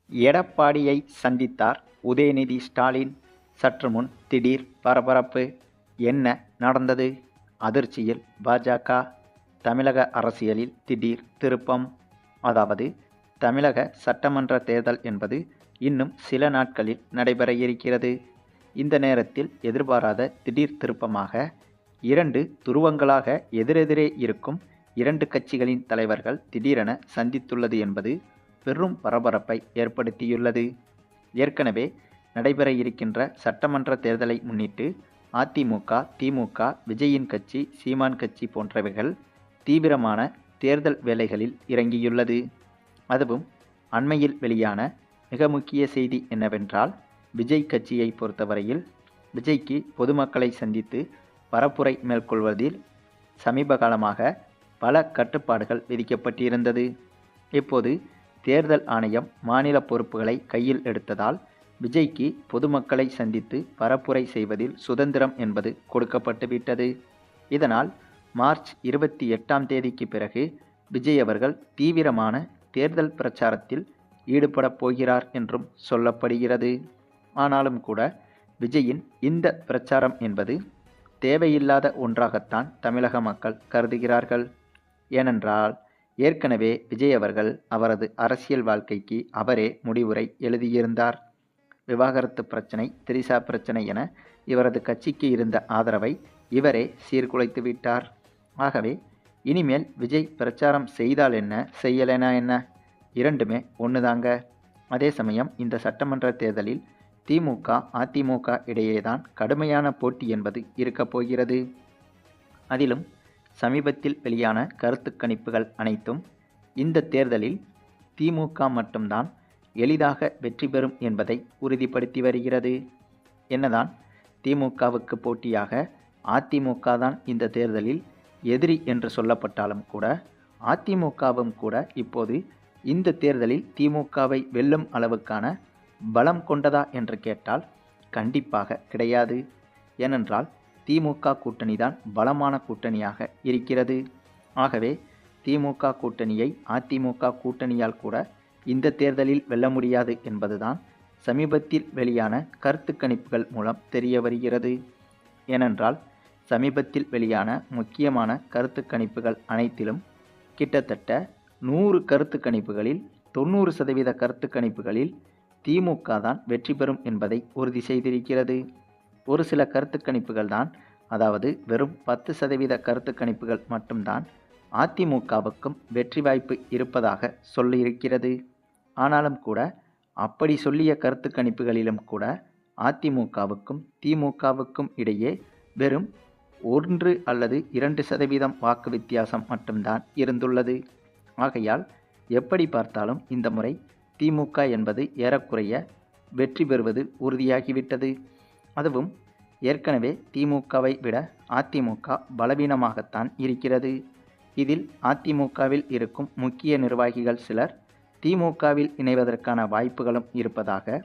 எடப்பாடியை சந்தித்தார் உதயநிதி ஸ்டாலின். சற்று முன் திடீர் பரபரப்பு. என்ன நடந்தது? அதிர்ச்சியில் பாஜக. தமிழக அரசியலில் திடீர் திருப்பம். அதாவது தமிழக சட்டமன்ற தேர்தல் என்பது இன்னும் சில நாட்களில் நடைபெற இருக்கிறது. இந்த நேரத்தில் எதிர்பாராத திடீர் திருப்பமாக 2 துருவங்களாக எதிரெதிரே இருக்கும் 2 கட்சிகளின் தலைவர்கள் திடீரென சந்தித்துள்ளது என்பது பெரும் பரபரப்பை ஏற்படுத்தியுள்ளது. ஏற்கனவே நடைபெற இருக்கின்ற சட்டமன்ற தேர்தலை முன்னிட்டு அதிமுக, திமுக, விஜயின் கட்சி, சீமான் கட்சி போன்றவைகள் தீவிரமான தேர்தல் வேலைகளில் இறங்கியுள்ளது. அதுவும் அண்மையில் வெளியான மிக முக்கிய செய்தி என்னவென்றால், விஜய் கட்சியை பொறுத்தவரையில் விஜய்க்கு பொதுமக்களை சந்தித்து பரப்புரை மேற்கொள்வதில் சமீப காலமாக பல கட்டுப்பாடுகள் விதிக்கப்பட்டிருந்தது. இப்போது தேர்தல் ஆணையம் மாநில பொறுப்புகளை கையில் எடுத்ததால் விஜய்க்கு பொதுமக்களை சந்தித்து பரப்புரை செய்வதில் சுதந்திரம் என்பது கொடுக்கப்பட்டுவிட்டது. இதனால் மார்ச் 28ஆம் தேதிக்கு பிறகு விஜய் அவர்கள் தீவிரமான தேர்தல் பிரச்சாரத்தில் ஈடுபடப் போகிறார் என்றும் சொல்லப்படுகிறது. ஆனாலும் கூட விஜயின் இந்த பிரச்சாரம் என்பது தேவையில்லாத ஒன்றாகத்தான் தமிழக மக்கள் கருதுகிறார்கள். ஏனென்றால் ஏற்கனவே விஜய் அவர்கள் அவரது அரசியல் வாழ்க்கைக்கு அவரே முடிவுரை எழுதியிருந்தார். விவாகரத்து பிரச்சனை, திரிசா பிரச்சனை என இவரது கட்சிக்கு இருந்த ஆதரவை இவரே சீர்குலைத்து விட்டார். ஆகவே இனிமேல் விஜய் பிரச்சாரம் செய்தால் என்ன, செய்யலைனா என்ன, இரண்டுமே ஒன்றுதாங்க. அதே சமயம் இந்த சட்டமன்ற தேர்தலில் திமுக, அதிமுக இடையேதான் கடுமையான போட்டி என்பது இருக்கப் போகிறது. அதிலும் சமீபத்தில் வெளியான கருத்து கணிப்புகள் அனைத்தும் இந்த தேர்தலில் திமுக மட்டும்தான் எளிதாக வெற்றி பெறும் என்பதை உறுதிப்படுத்தி வருகிறது. என்னதான் திமுகவுக்கு போட்டியாக அதிமுக தான் இந்த தேர்தலில் எதிரி என்று சொல்லப்பட்டாலும் கூட, அதிமுகவும் கூட இப்போது இந்த தேர்தலில் திமுகவை வெல்லும் அளவுக்கான பலம் கொண்டதா என்று கேட்டால் கண்டிப்பாக கிடையாது. ஏனென்றால் திமுக கூட்டணி தான் பலமான கூட்டணியாக இருக்கிறது. ஆகவே திமுக கூட்டணியை அதிமுக கூட்டணியால் கூட இந்த தேர்தலில் வெல்ல முடியாது என்பதுதான் சமீபத்தில் வெளியான கருத்து கணிப்புகள் மூலம் தெரிய வருகிறது. ஏனென்றால் சமீபத்தில் வெளியான முக்கியமான கருத்து கணிப்புகள் அனைத்திலும் கிட்டத்தட்ட 100 கருத்து கணிப்புகளில் 90% கருத்து கணிப்புகளில் திமுக தான் வெற்றி பெறும் என்பதை உறுதி செய்திருக்கிறது. ஒரு சில கருத்து கணிப்புகள் தான், அதாவது வெறும் 10% கருத்து கணிப்புகள் மட்டும்தான் அதிமுகவுக்கும் வெற்றி வாய்ப்பு இருப்பதாக சொல்லியிருக்கிறது. ஆனாலும் கூட அப்படி சொல்லிய கருத்து கணிப்புகளிலும் கூட அதிமுகவுக்கும் திமுகவுக்கும் இடையே வெறும் 1 அல்லது 2% வாக்கு வித்தியாசம் மட்டும்தான் இருந்துள்ளது. ஆகையால் எப்படி பார்த்தாலும் இந்த முறை திமுக என்பது ஏறக்குறைய வெற்றி பெறுவது உறுதியாகிவிட்டது. அதுவும் ஏற்கனவே திமுகவை விட அதிமுக பலவீனமாகத்தான் இருக்கிறது. இதில் அதிமுகவில் இருக்கும் முக்கிய நிர்வாகிகள் சிலர் திமுகவில் இணைவதற்கான வாய்ப்புகளும் இருப்பதாக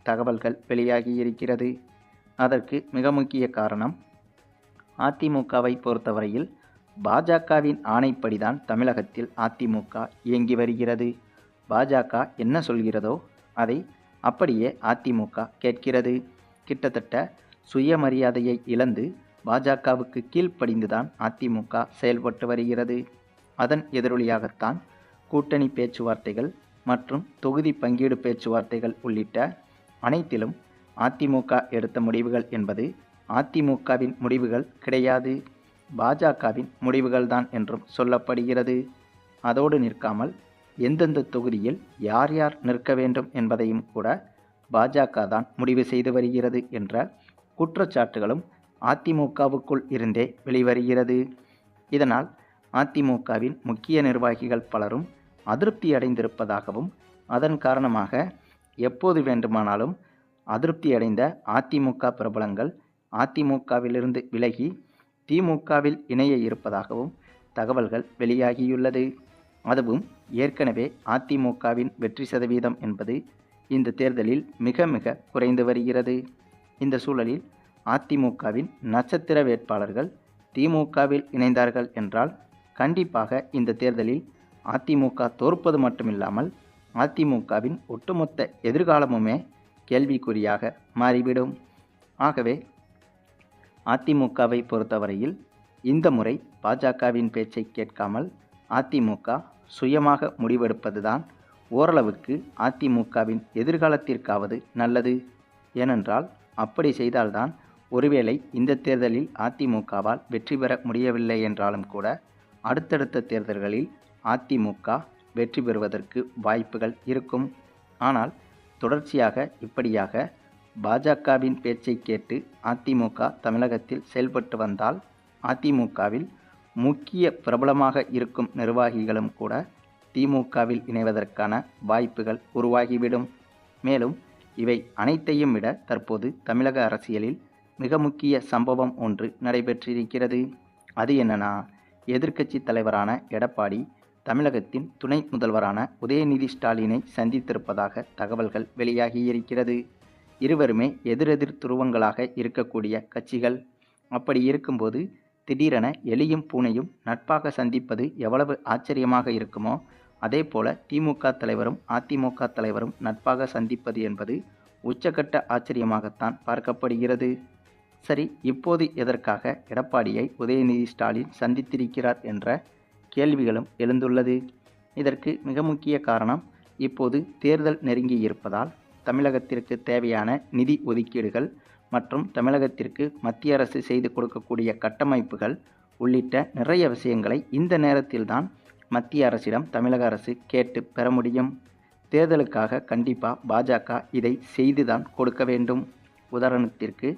தகவல்கள் வெளியாகியிருக்கிறது. அதற்கு மிக முக்கிய காரணம், அதிமுகவை பொறுத்தவரையில் பாஜகவின் ஆணைப்படிதான் தமிழகத்தில் அதிமுக இயங்கி வருகிறது. பாஜக என்ன சொல்கிறதோ அதை அப்படியே அதிமுக கேட்கிறது. கிட்டத்தட்ட சுயமரியாதையை இழந்து பாஜகவுக்கு கீழ்ப்படிந்துதான் அதிமுக செயல்பட்டு வருகிறது. அதன் எதிரொலியாகத்தான் கூட்டணி பேச்சுவார்த்தைகள் மற்றும் தொகுதி பங்கீடு பேச்சுவார்த்தைகள் உள்ளிட்ட அனைத்திலும் அதிமுக எடுத்த முடிவுகள் என்பது அதிமுகவின் முடிவுகள் கிடையாது, பாஜகவின் முடிவுகள்தான் என்றும் சொல்லப்படுகிறது. அதோடு நிற்காமல் எந்தெந்த தொகுதியில் யார் யார் நிற்க வேண்டும் என்பதையும் கூட பாஜக தான் முடிவு செய்து வருகிறது என்ற குற்றச்சாட்டுகளும் அதிமுகவுக்குள் இருந்தே வெளிவருகிறது. இதனால் அதிமுகவின் முக்கிய நிர்வாகிகள் பலரும் அதிருப்தி அடைந்திருப்பதாகவும், அதன் காரணமாக எப்போது வேண்டுமானாலும் அதிருப்தி அடைந்த அதிமுக பிரபலங்கள் அதிமுகவிலிருந்து விலகி திமுகவில் இணைய இருப்பதாகவும் தகவல்கள் வெளியாகியுள்ளது. அதுவும் ஏற்கனவே அதிமுகவின் வெற்றி சதவீதம் என்பது இந்த தேர்தலில் மிக மிக குறைந்து வருகிறது. இந்த சூழலில் அதிமுகவின் நட்சத்திர வேட்பாளர்கள் திமுகவில் இணைந்தார்கள் என்றால் கண்டிப்பாக இந்த தேர்தலில் அதிமுக தோற்பது மட்டுமில்லாமல் அதிமுகவின் ஒட்டுமொத்த எதிர்காலமுமே கேள்விக்குறியாக மாறிவிடும். ஆகவே அதிமுகவை பொறுத்தவரையில் இந்த முறை பாஜகவின் பேச்சை கேட்காமல் அதிமுக சுயமாக முடிவெடுப்பதுதான் ஓரளவுக்கு அதிமுகவின் எதிர்காலத்திற்காவது நல்லது. ஏனென்றால் அப்படி செய்தால்தான் ஒருவேளை இந்த தேர்தலில் அதிமுகவால் வெற்றி பெற முடியவில்லை என்றாலும் கூட அடுத்தடுத்த தேர்தல்களில் அதிமுக வெற்றி பெறுவதற்கு வாய்ப்புகள் இருக்கும். ஆனால் தொடர்ச்சியாக இப்படியாக பாஜகவின் பேச்சை கேட்டு அதிமுக தமிழகத்தில் செயல்பட்டு வந்தால் அதிமுகவில் முக்கிய பிரபலமாக இருக்கும் நிர்வாகிகளும் கூட திமுகவில் இணைவதற்கான வாய்ப்புகள் உருவாகிவிடும். மேலும் இவை அனைத்தையும் விட தற்போது தமிழக அரசியலில் மிக முக்கிய சம்பவம் ஒன்று நடைபெற்றிருக்கிறது. அது என்னன்னா, எதிர்க்கட்சி தலைவரான எடப்பாடி தமிழகத்தின் துணை முதல்வரான உதயநிதி ஸ்டாலினை சந்தித்திருப்பதாக தகவல்கள் வெளியாகியிருக்கிறது. இருவருமே எதிரெதிர் துருவங்களாக இருக்கக்கூடிய கட்சிகள். அப்படி இருக்கும்போது திடீரென எலியும் பூனையும் நட்பாக சந்திப்பது எவ்வளவு ஆச்சரியமாக இருக்குமோ, அதே போல திமுக தலைவரும் அதிமுக தலைவரும் நட்பாக சந்திப்பது என்பது உச்சக்கட்ட ஆச்சரியமாகத்தான் பார்க்கப்படுகிறது. சரி, இப்போது எதற்காக எடப்பாடியை உதயநிதி ஸ்டாலின் சந்தித்திருக்கிறார் என்ற கேள்விகளும் எழுந்துள்ளது. இதற்கு மிக முக்கிய காரணம், இப்போது தேர்தல் நெருங்கி இருப்பதால் தமிழகத்திற்கு தேவையான நிதி ஒதுக்கீடுகள் மற்றும் தமிழகத்திற்கு மத்திய அரசு செய்து கொடுக்கக்கூடிய கட்டமைப்புகள் உள்ளிட்ட நிறைய விஷயங்களை இந்த நேரத்தில்தான் மத்திய அரசிடம் தமிழக அரசு கேட்டு பெற முடியும். தேர்தலுக்காக கண்டிப்பாக பாஜக இதை செய்துதான் கொடுக்க வேண்டும். உதாரணத்திற்கு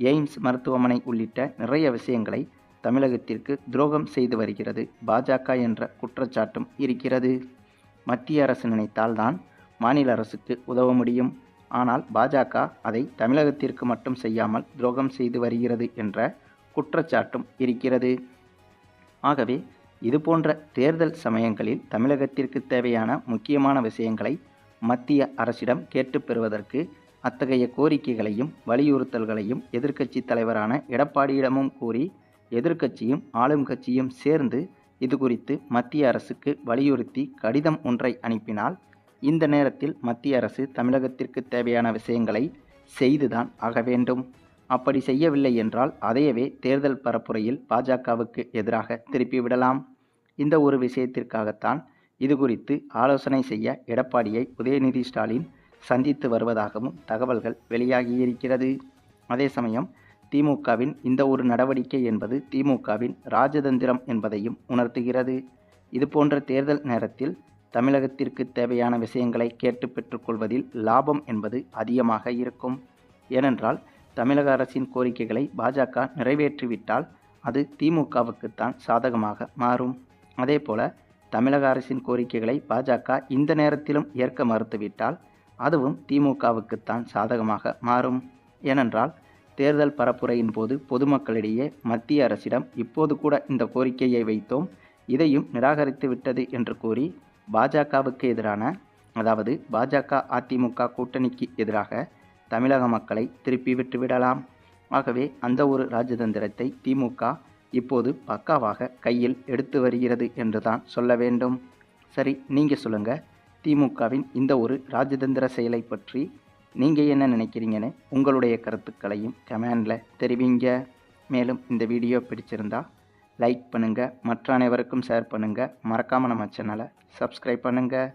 எய்ம்ஸ் மருத்துவமனை உள்ளிட்ட நிறைய விஷயங்களை தமிழகத்திற்கு துரோகம் செய்து வருகிறது பாஜக என்ற குற்றச்சாட்டும் இருக்கிறது. மத்திய அரசு நினைத்தால்தான் மாநில அரசுக்கு உதவ முடியும். ஆனால் பாஜக அதை தமிழகத்திற்கு மட்டும் செய்யாமல் துரோகம் செய்து வருகிறது என்ற குற்றச்சாட்டும் இருக்கிறது. ஆகவே இதுபோன்ற தேர்தல் சமயங்களில் தமிழகத்திற்கு தேவையான முக்கியமான விஷயங்களை மத்திய அரசிடம் கேட்டு பெறுவதற்கு அத்தகைய கோரிக்கைகளையும் வலியுறுத்தல்களையும் எதிர்க்கட்சி தலைவரான எடப்பாடியிடமும் கூறி எதிர்க்கட்சியும் ஆளும் கட்சியும் சேர்ந்து இது குறித்து மத்திய அரசுக்கு வலியுறுத்தி கடிதம் ஒன்றை அனுப்பினால் இந்த நேரத்தில் மத்திய அரசு தமிழகத்திற்கு தேவையான விஷயங்களை செய்துதான் ஆக வேண்டும். அப்படி செய்யவில்லை என்றால் அதையவே தேர்தல் பரப்புரையில் பாஜகவுக்கு எதிராக திருப்பிவிடலாம். இந்த ஒரு விஷயத்திற்காகத்தான் இது குறித்து ஆலோசனை செய்ய எடப்பாடியை உதயநிதி ஸ்டாலின் சந்தித்து வருவதாகவும் தகவல்கள் வெளியாகியிருக்கிறது. அதே சமயம் திமுகவின் இந்த ஒரு நடவடிக்கை என்பது திமுகவின் ராஜதந்திரம் என்பதையும் உணர்த்துகிறது. இதுபோன்ற தேர்தல் நேரத்தில் தமிழகத்திற்கு தேவையான விஷயங்களை கேட்டு பெற்றுக்கொள்வதில் லாபம் என்பது அதிகமாக இருக்கும். ஏனென்றால் தமிழக அரசின் கோரிக்கைகளை பாஜக நிறைவேற்றிவிட்டால் அது திமுகவுக்குத்தான் சாதகமாக மாறும். அதேபோல தமிழக அரசின் கோரிக்கைகளை பாஜக இந்த நேரத்திலும் ஏற்க மறுத்துவிட்டால் அதுவும் திமுகவுக்குத்தான் சாதகமாக மாறும். ஏனென்றால் தேர்தல் பரப்புரையின் போது பொதுமக்களிடையே மத்திய அரசிடம் இப்போது கூட இந்த கோரிக்கையை வைத்தோம், இதையும் நிராகரித்து விட்டது என்று கூறி பாஜகவுக்கு எதிரான, அதாவது பாஜக அதிமுக கூட்டணிக்கு எதிராக தமிழக மக்களை திருப்பி விட்டுவிடலாம். ஆகவே அந்த ஒரு ராஜதந்திரத்தை திமுக இப்போது பக்காவாக கையில் எடுத்து வருகிறது என்றுதான் சொல்ல வேண்டும். சரி, நீங்கள் சொல்லுங்கள், திமுகவின் இந்த ஒரு ராஜதந்திர செயலை பற்றி நீங்கள் என்ன நினைக்கிறீங்கன்னு உங்களுடைய கருத்துக்களையும் கமெண்டில் தெரிவிங்க. மேலும் இந்த வீடியோ பிடிச்சிருந்தா லைக் பண்ணுங்கள், மற்ற அனைவருக்கும் ஷேர் பண்ணுங்கள், மறக்காமல் நம்ம சேனலை சப்ஸ்கிரைப் பண்ணுங்கள்.